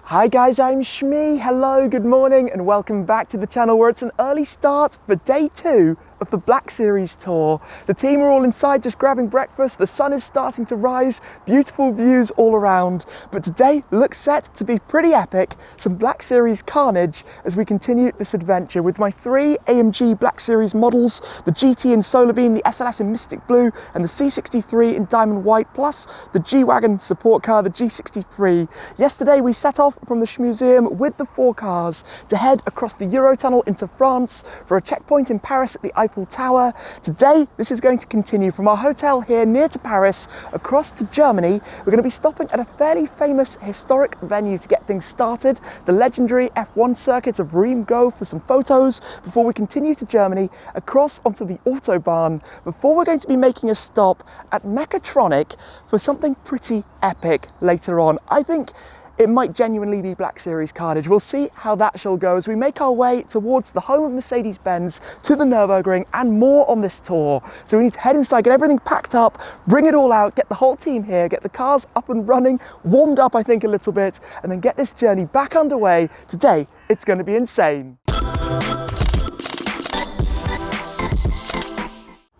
Hi guys, I'm Shmi. Hello, good morning and welcome back to the channel where it's an early start for day 2 of the Black Series tour. The team are all inside just grabbing breakfast. The sun is starting to rise, beautiful views all around. But today looks set to be pretty epic. Some Black Series carnage as we continue this adventure with my 3 AMG Black Series models, the GT in Solar Beam, the SLS in Mystic Blue and the C63 in Diamond White, plus the G-Wagon support car, the G63. Yesterday we set off from the Museum with the 4 cars to head across the Eurotunnel into France for a checkpoint in Paris at the Eiffel Tower. Today, this is going to continue from our hotel here near to Paris across to Germany. We're going to be stopping at a fairly famous historic venue to get things started, the legendary F1 circuit of Reims-Gueux, for some photos before we continue to Germany across onto the Autobahn, before we're going to be making a stop at Mechatronik for something pretty epic later on. I think it might genuinely be Black Series carnage. We'll see how that shall go as we make our way towards the home of Mercedes-Benz, to the Nürburgring and more on this tour. So we need to head inside, get everything packed up, bring it all out, get the whole team here, get the cars up and running, warmed up I think a little bit, and then get this journey back underway. Today, it's going to be insane.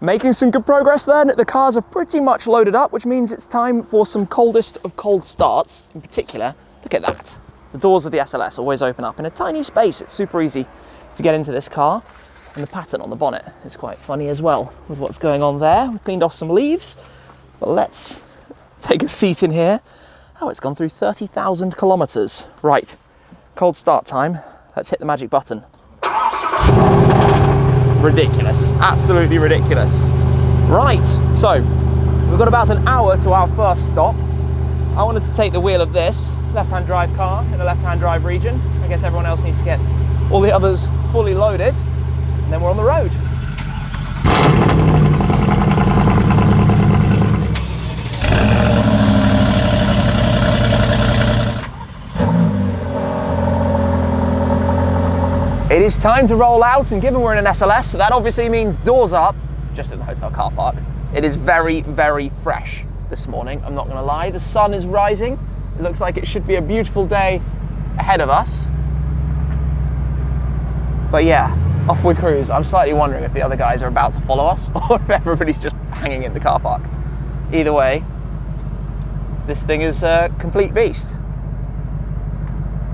Making some good progress then. The cars are pretty much loaded up, which means it's time for some coldest of cold starts. In particular, look at that. The doors of the SLS always open up in a tiny space. It's super easy to get into this car. And the pattern on the bonnet is quite funny as well with what's going on there. We've cleaned off some leaves, but let's take a seat in here. Oh, it's gone through 30,000 kilometers. Right, cold start time. Let's hit the magic button. Ridiculous, absolutely ridiculous. Right, so we've got about an hour to our first stop. I wanted to take the wheel of this left-hand drive car in the left-hand drive region. I guess everyone else needs to get all the others fully loaded, and then we're on the road. It is time to roll out, and given we're in an SLS, so that obviously means doors up, just at the hotel car park. It is very, very fresh this morning, I'm not gonna lie. The sun is rising. It looks like it should be a beautiful day ahead of us. But yeah, off we cruise. I'm slightly wondering if the other guys are about to follow us or if everybody's just hanging in the car park. Either way, this thing is a complete beast.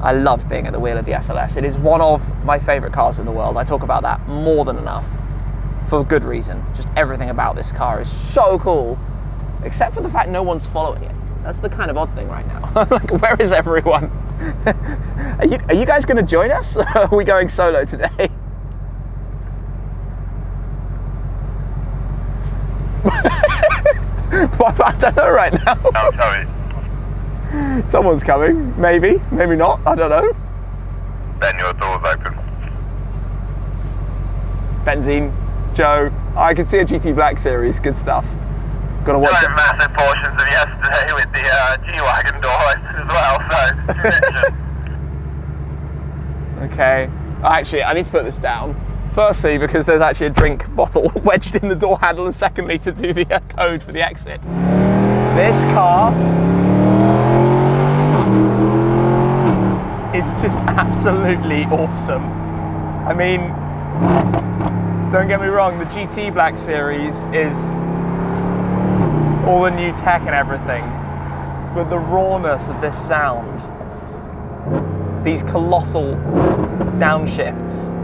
I love being at the wheel of the SLS. It is one of my favorite cars in the world. I talk about that more than enough for good reason. Just everything about this car is so cool, except for the fact no one's following it. That's the kind of odd thing right now. Like, where is everyone? Are you guys gonna join us? Or are we going solo today? I don't know right now. I'm sorry. Someone's coming, maybe, maybe not, I don't know. Then your door's open. Benzene, Joe, I can see a GT Black Series, good stuff. Gotta watch it. Massive portions of yesterday with the G-Wagon door as well, so. Okay, actually I need to put this down. Firstly, because there's actually a drink bottle wedged in the door handle, and secondly to do the code for the exit. This car, it's just absolutely awesome. I mean, don't get me wrong, the GT Black Series is all the new tech and everything, but the rawness of this sound, these colossal downshifts.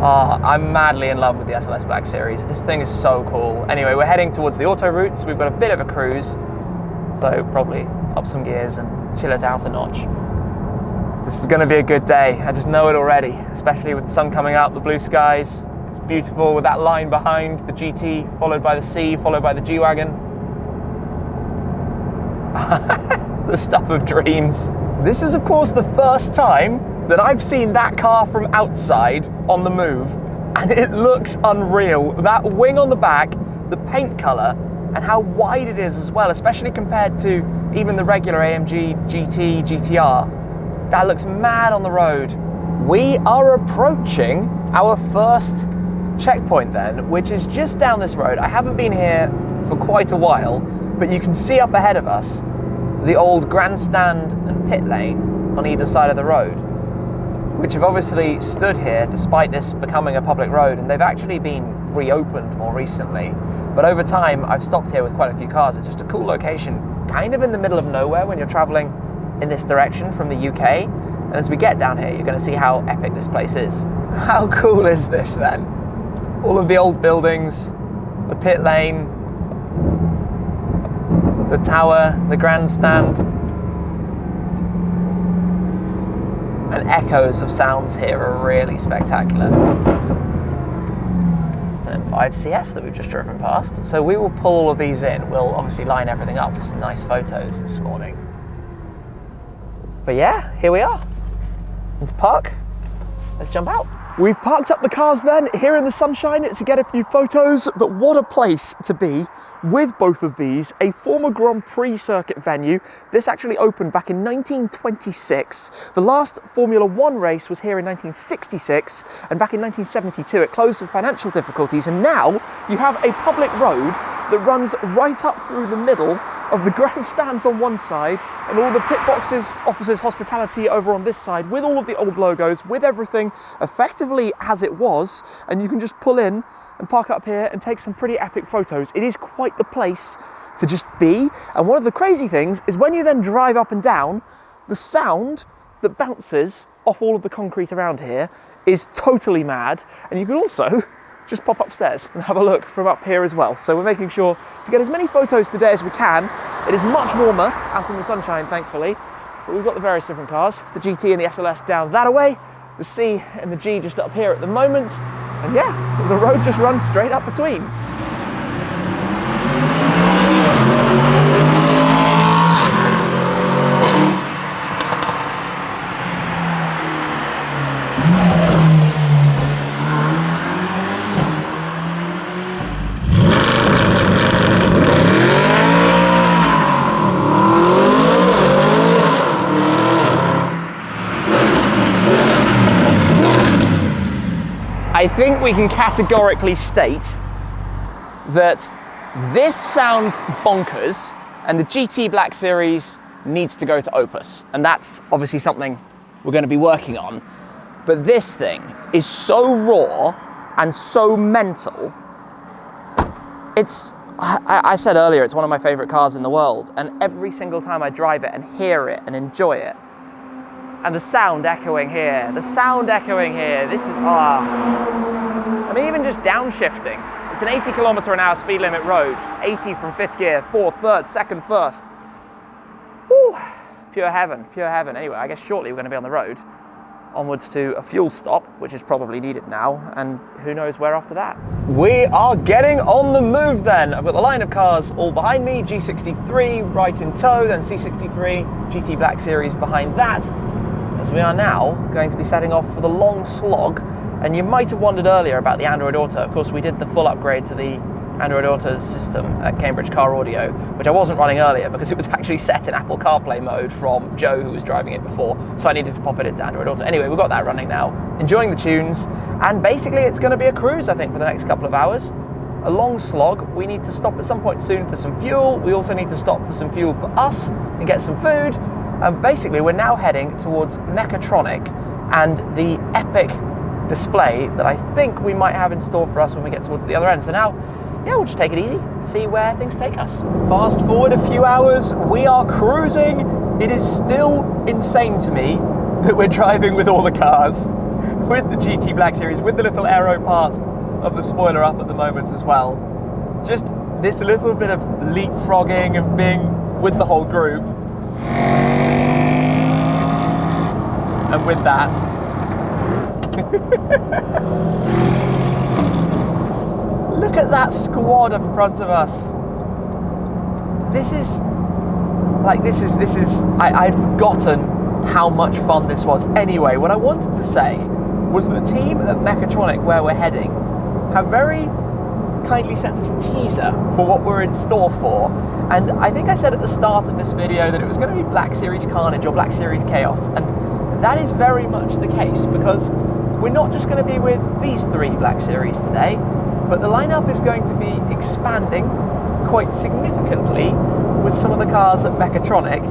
I'm madly in love with the SLS Black Series. This thing is so cool. Anyway, we're heading towards the auto routes. We've got a bit of a cruise, so probably up some gears and chill it out a notch. This is gonna be a good day. I just know it already, especially with the sun coming out, the blue skies. It's beautiful with that line behind the GT, followed by the C, followed by the G-Wagon. The stuff of dreams. This is of course the first time that I've seen that car from outside on the move, and it looks unreal. That wing on the back, the paint color, and how wide it is as well, especially compared to even the regular AMG GT, GTR. That looks mad on the road. We are approaching our first checkpoint then, which is just down this road. I haven't been here for quite a while, but you can see up ahead of us the old grandstand and pit lane on either side of the road, which have obviously stood here despite this becoming a public road, and they've actually been reopened more recently. But over time, I've stopped here with quite a few cars. It's just a cool location, kind of in the middle of nowhere when you're traveling in this direction from the UK. And as we get down here, you're going to see how epic this place is. How cool is this then? All of the old buildings, the pit lane, the tower, the grandstand, and echoes of sounds here are really spectacular. It's an M5 CS that we've just driven past, so we will pull all of these in. We'll obviously line everything up for some nice photos this morning. But yeah, here we are. Let's park. Let's jump out. We've parked up the cars then, here in the sunshine to get a few photos, but what a place to be with both of these. A former Grand Prix circuit venue. This actually opened back in 1926. The last Formula One race was here in 1966, and back in 1972 it closed for financial difficulties, and now you have a public road that runs right up through the middle of the grandstands on one side and all the pit boxes, officers' hospitality over on this side, with all of the old logos, with everything effectively as it was, and you can just pull in and park up here and take some pretty epic photos. It is quite the place to just be, and one of the crazy things is when you then drive up and down, the sound that bounces off all of the concrete around here is totally mad, and you can also just pop upstairs and have a look from up here as well. So we're making sure to get as many photos today as we can. It is much warmer out in the sunshine, thankfully, but we've got the various different cars, the GT and the SLS down that away, the C and the G just up here at the moment, and yeah, the road just runs straight up between. I think we can categorically state that this sounds bonkers and the GT Black Series needs to go to Opus, and that's obviously something we're going to be working on. But this thing is so raw and so mental. I said earlier, it's one of my favorite cars in the world, and every single time I drive it and hear it and enjoy it, and the sound echoing here, this is, I mean, even just downshifting. It's an 80 km/h speed limit road, 80 from fifth gear, fourth, third, second, first. Whew, pure heaven, pure heaven. Anyway, I guess shortly we're going to be on the road, onwards to a fuel stop, which is probably needed now, and who knows where after that. We are getting on the move then. I've got the line of cars all behind me, G63 right in tow, then C63, GT Black Series behind that, as we are now going to be setting off for the long slog. And you might have wondered earlier about the Android Auto. Of course, we did the full upgrade to the Android Auto system at Cambridge Car Audio, which I wasn't running earlier because it was actually set in Apple CarPlay mode from Joe, who was driving it before, so I needed to pop it into Android Auto. Anyway, we've got that running now, enjoying the tunes, and basically it's going to be a cruise, I think, for the next couple of hours. A long slog. We need to stop at some point soon for some fuel. We also need to stop for some fuel for us and get some food. And basically, we're now heading towards Mechatronik and the epic display that I think we might have in store for us when we get towards the other end. So now, yeah, we'll just take it easy, see where things take us. Fast forward a few hours, we are cruising. It is still insane to me that we're driving with all the cars, with the GT Black Series, with the little aero part of the spoiler up at the moment as well. Just this little bit of leapfrogging and being with the whole group. And with that, look at that squad in front of us. I'd forgotten how much fun this was. Anyway, what I wanted to say was the team at Mechatronik, where we're heading, have very kindly sent us a teaser for what we're in store for. And I think I said at the start of this video that it was going to be Black Series Carnage or Black Series Chaos. And that is very much the case, because we're not just going to be with these three Black Series today, but the lineup is going to be expanding quite significantly with some of the cars at Mechatronik,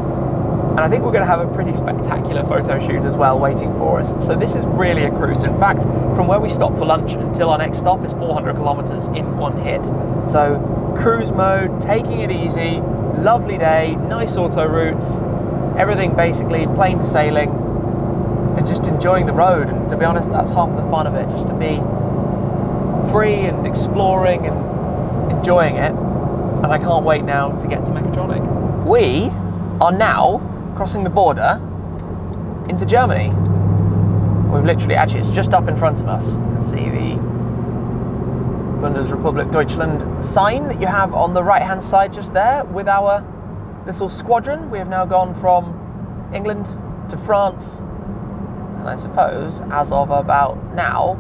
and I think we're going to have a pretty spectacular photo shoot as well waiting for us. So this is really a cruise. In fact, from where we stop for lunch until our next stop is 400 kilometers in one hit. So cruise mode, taking it easy, lovely day, nice auto routes, everything basically plain sailing, and just enjoying the road. And to be honest, that's half the fun of it, just to be free and exploring and enjoying it. And I can't wait now to get to Mechatronik. We are now crossing the border into Germany. We've literally, actually it's just up in front of us. Let's see the Bundesrepublik Deutschland sign that you have on the right hand side just there with our little squadron. We have now gone from England to France, and I suppose as of about now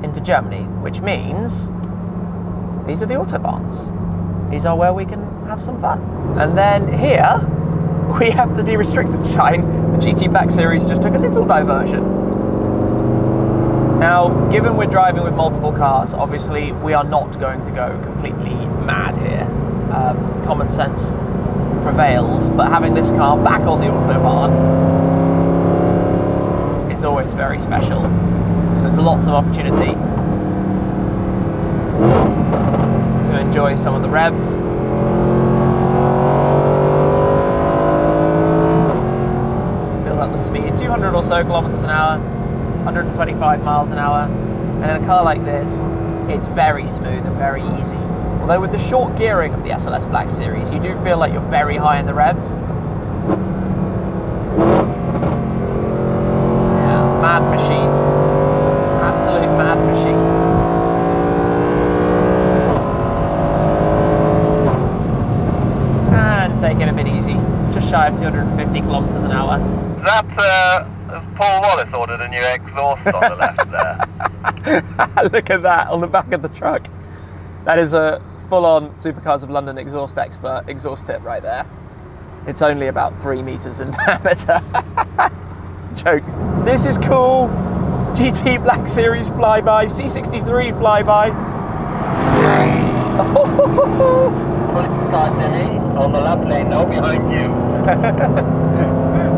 into Germany, which means these are the Autobahns. These are where we can have some fun. And then here we have the derestricted sign. The GT Black Series just took a little diversion. Now, given we're driving with multiple cars, obviously we are not going to go completely mad here. Common sense prevails, but having this car back on the Autobahn is always very special, because there's lots of opportunity to enjoy some of the revs. Build up the speed, 200 or so kilometers an hour, 125 miles an hour, and in a car like this, it's very smooth and very easy. Although with the short gearing of the SLS Black Series, you do feel like you're very high in the revs. Yeah, mad machine. Absolute mad machine. And take it a bit easy. Just shy of 250 kilometers an hour. Has Paul Wallace ordered a new exhaust on the left there? Look at that on the back of the truck. That is a full-on Supercars of London exhaust expert exhaust tip right there. It's only about 3 meters in diameter. Jokes. This is cool. GT Black Series flyby, C63 flyby. Police car Denny, on the left lane now behind you.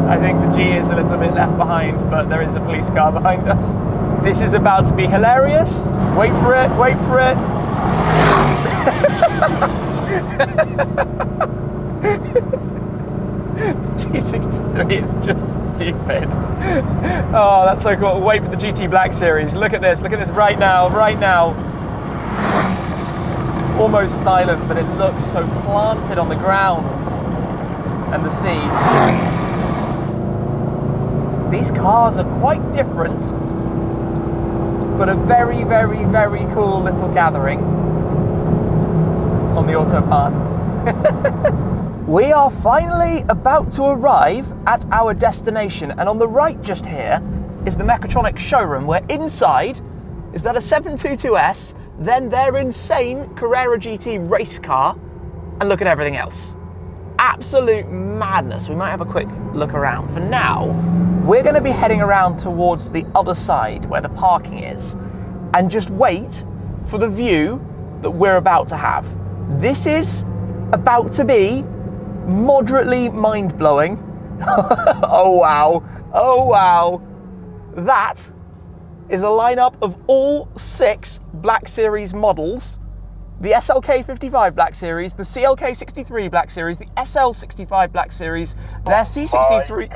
I think the G is a little bit left behind, but there is a police car behind us. This is about to be hilarious. Wait for it, wait for it. G63 is just stupid. Oh, that's so cool. Wait for the GT Black Series. Look at this right now, right now. Almost silent, but it looks so planted on the ground. And the sea. These cars are quite different, but a very, very, very cool little gathering on the Autobahn. We are finally about to arrive at our destination, and on the right just here is the Mechatronik showroom, where inside is that a 722S, then their insane Carrera GT race car, and look at everything else. Absolute madness. We might have a quick look around. For now, we're going to be heading around towards the other side where the parking is, and just wait for the view that we're about to have. This is about to be moderately mind-blowing. Oh wow, oh wow. That is a lineup of all 6 Black Series models. The SLK 55 Black Series, the CLK 63 Black Series, the SL 65 Black Series, their C63,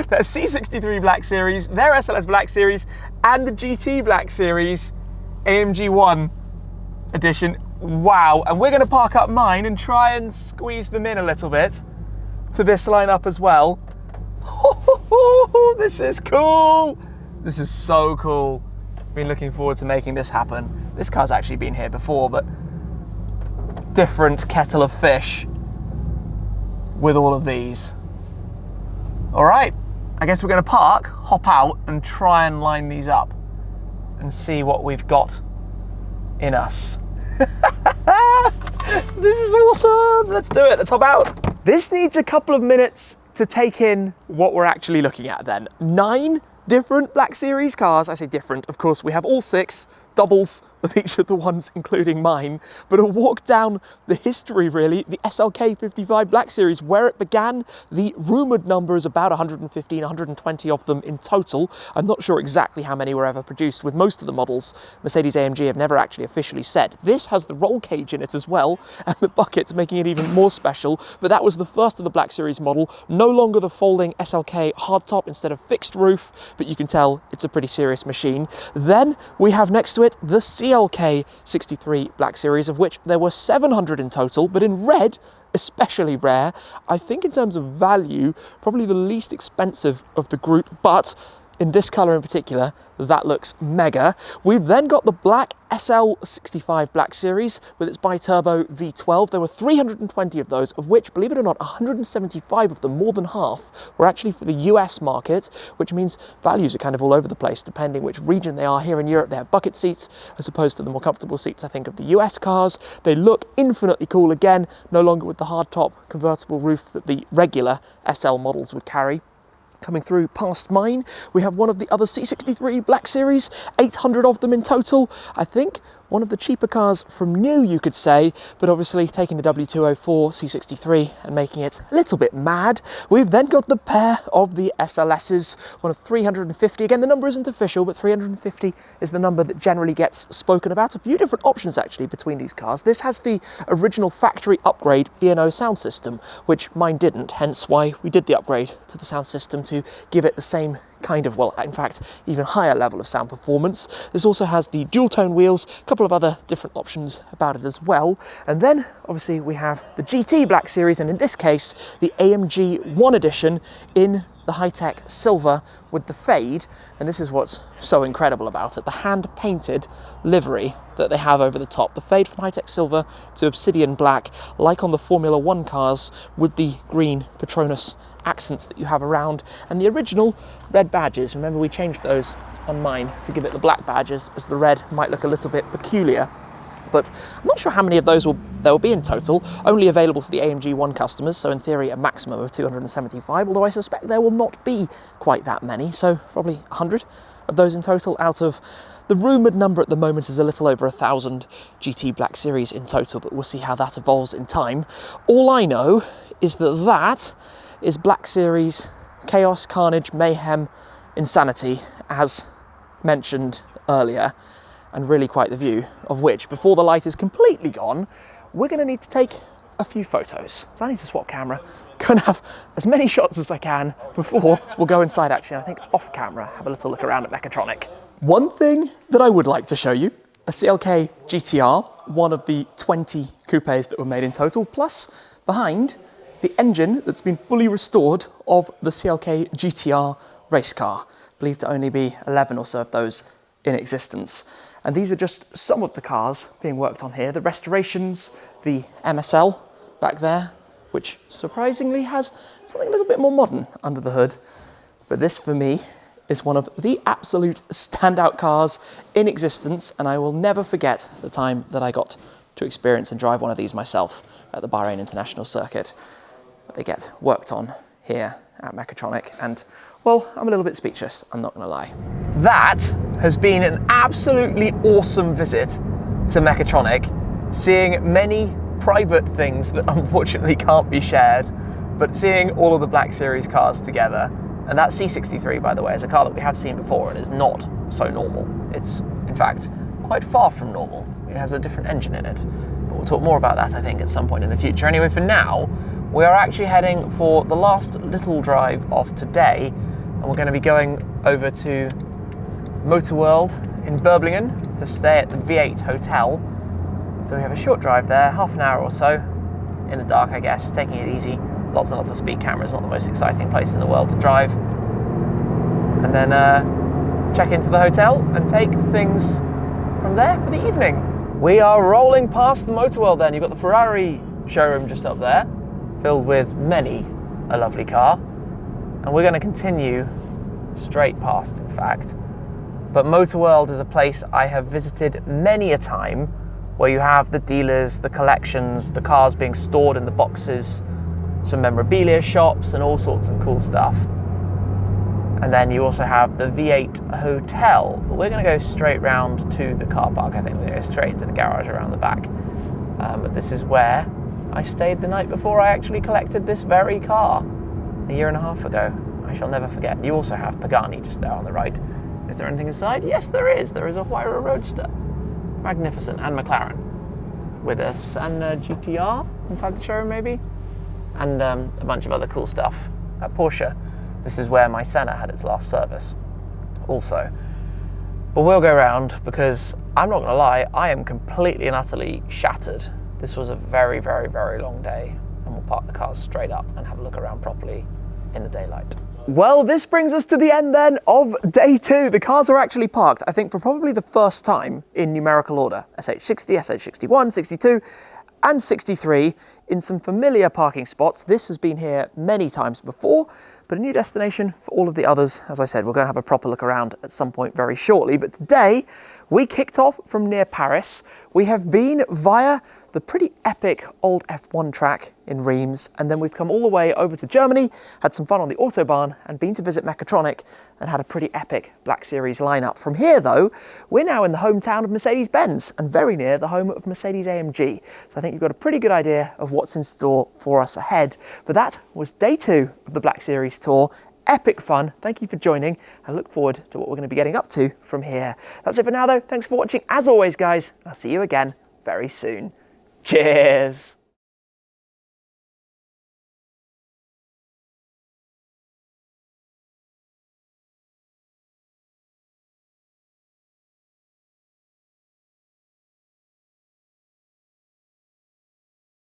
their C63 Black Series, their SLS Black Series, and the GT Black Series AMG 1 edition. Wow, and we're going to park up mine and try and squeeze them in a little bit to this lineup as well. This is cool. This is so cool. Been looking forward to making this happen. This car's actually been here before, but different kettle of fish with all of these. All right, I guess we're going to park, hop out, and try and line these up and see what we've got in us. This is awesome. Let's do it. Let's hop out. This needs a couple of minutes to take in what we're actually looking at then. 9 different Black Series cars. I say different, of course we have all 6 doubles of each of the ones, including mine, but a walk down the history, really, the SLK 55 Black Series, where it began. The rumoured number is about 115, 120 of them in total. I'm not sure exactly how many were ever produced. With most of the models, Mercedes-AMG have never actually officially said. This has the roll cage in it as well, and the buckets, making it even more special. But that was the first of the Black Series model, no longer the folding SLK hardtop instead of fixed roof, but you can tell it's a pretty serious machine. Then we have next to it the CLK 63 Black Series, of which there were 700 in total, but in red, especially rare. I think in terms of value, probably the least expensive of the group, but in this colour in particular, that looks mega. We've then got the black SL65 Black Series with its bi-turbo V12. There were 320 of those, of which, believe it or not, 175 of them, more than half, were actually for the US market, which means values are kind of all over the place, depending which region they are. Here in Europe, they have bucket seats, as opposed to the more comfortable seats, I think, of the US cars. They look infinitely cool again, no longer with the hardtop convertible roof that the regular SL models would carry. Coming through past mine, we have one of the other C63 Black Series, 800 of them in total. I think one of the cheaper cars from new, you could say, but obviously taking the W204 C63 and making it a little bit mad. We've then got the pair of the SLSs, one of 350. Again, the number isn't official, but 350 is the number that generally gets spoken about. A few different options actually between these cars. This has the original factory upgrade B&O sound system, which mine didn't, hence why we did the upgrade to the sound system to give it the same kind of, well, in fact, even higher level of sound performance. This also has the dual tone wheels, a couple of other different options about it as well. And then obviously we have the GT Black Series, and in this case, the AMG 1 Edition in the high-tech silver with the fade. And this is what's so incredible about it, the hand-painted livery that they have over the top. The fade from high-tech silver to obsidian black, like on the Formula 1 cars, with the green Petronas accents that you have around, and the original red badges. Remember, we changed those on mine to give it the black badges, as the red might look a little bit peculiar. But I'm not sure how many of those there will be in total, only available for the AMG 1 customers, so in theory a maximum of 275, although I suspect there will not be quite that many, so probably 100 of those in total out of the rumoured number at the moment is a little over 1,000 GT Black Series in total, but we'll see how that evolves in time. All I know is that that is Black Series chaos, carnage, mayhem, insanity, as mentioned earlier, and really quite the view of which, before the light is completely gone, we're going to need to take a few photos. So I need to swap camera, go and have as many shots as I can before we'll go inside. Actually, I think off camera, have a little look around at Mechatronik. One thing that I would like to show you, a CLK GTR, one of the 20 coupes that were made in total, plus behind the engine that's been fully restored of the CLK GTR race car, believed to only be 11 or so of those in existence. And these are just some of the cars being worked on here. The restorations, the MSL back there, which surprisingly has something a little bit more modern under the hood. But this, for me, is one of the absolute standout cars in existence, and I will never forget the time that I got to experience and drive one of these myself at the Bahrain International Circuit. They get worked on here at Mechatronik, and well, I'm a little bit speechless, I'm not gonna lie. That has been an absolutely awesome visit to Mechatronik, seeing many private things that unfortunately can't be shared, but seeing all of the Black Series cars together. And that C63, by the way, is a car that we have seen before and is not so normal. It's, in fact, quite far from normal. It has a different engine in it, but we'll talk more about that, I think, at some point in the future. Anyway, for now, we are actually heading for the last little drive of today, and we're going to be going over to Motor World in Birblingen to stay at the V8 Hotel. So we have a short drive there, half an hour or so, in the dark, I guess, taking it easy. Lots and lots of speed cameras, not the most exciting place in the world to drive. And then check into the hotel and take things from there for the evening. We are rolling past the Motor World then. You've got the Ferrari showroom just up there, filled with many a lovely car. And we're going to continue straight past, in fact. But Motor World is a place I have visited many a time, where you have the dealers, the collections, the cars being stored in the boxes, some memorabilia shops and all sorts of cool stuff. And then you also have the V8 Hotel. But we're going to go straight round to the car park. I think we're going to go straight into the garage around the back. But this is where I stayed the night before I actually collected this very car a year and a half ago. I shall never forget. You also have Pagani just there on the right. Is there anything inside? Yes, there is. There is a Huayra Roadster. Magnificent. And McLaren. With a Senna GTR inside the showroom, maybe? And a bunch of other cool stuff. At Porsche, this is where my Senna had its last service. Also. But we'll go around because I'm not going to lie, I am completely and utterly shattered. This was a very, very, very long day. And we'll park the cars straight up and have a look around properly in the daylight. Well, this brings us to the end then of day 2. The cars are actually parked, I think, for probably the first time in numerical order. SH60, SH61, 62 and 63 in some familiar parking spots. This has been here many times before, but a new destination for all of the others. As I said, we're going to have a proper look around at some point very shortly, but today we kicked off from near Paris. We have been via the pretty epic old F1 track in Reims, and then we've come all the way over to Germany, had some fun on the Autobahn, and been to visit Mechatronik, and had a pretty epic Black Series lineup. From here though, we're now in the hometown of Mercedes-Benz, and very near the home of Mercedes-AMG. So I think you've got a pretty good idea of what's in store for us ahead. But that was day 2 of the Black Series tour. Epic fun. Thank you for joining. I look forward to what we're going to be getting up to from here. That's it for now though. Thanks for watching. As always, guys, I'll see you again very soon. Cheers.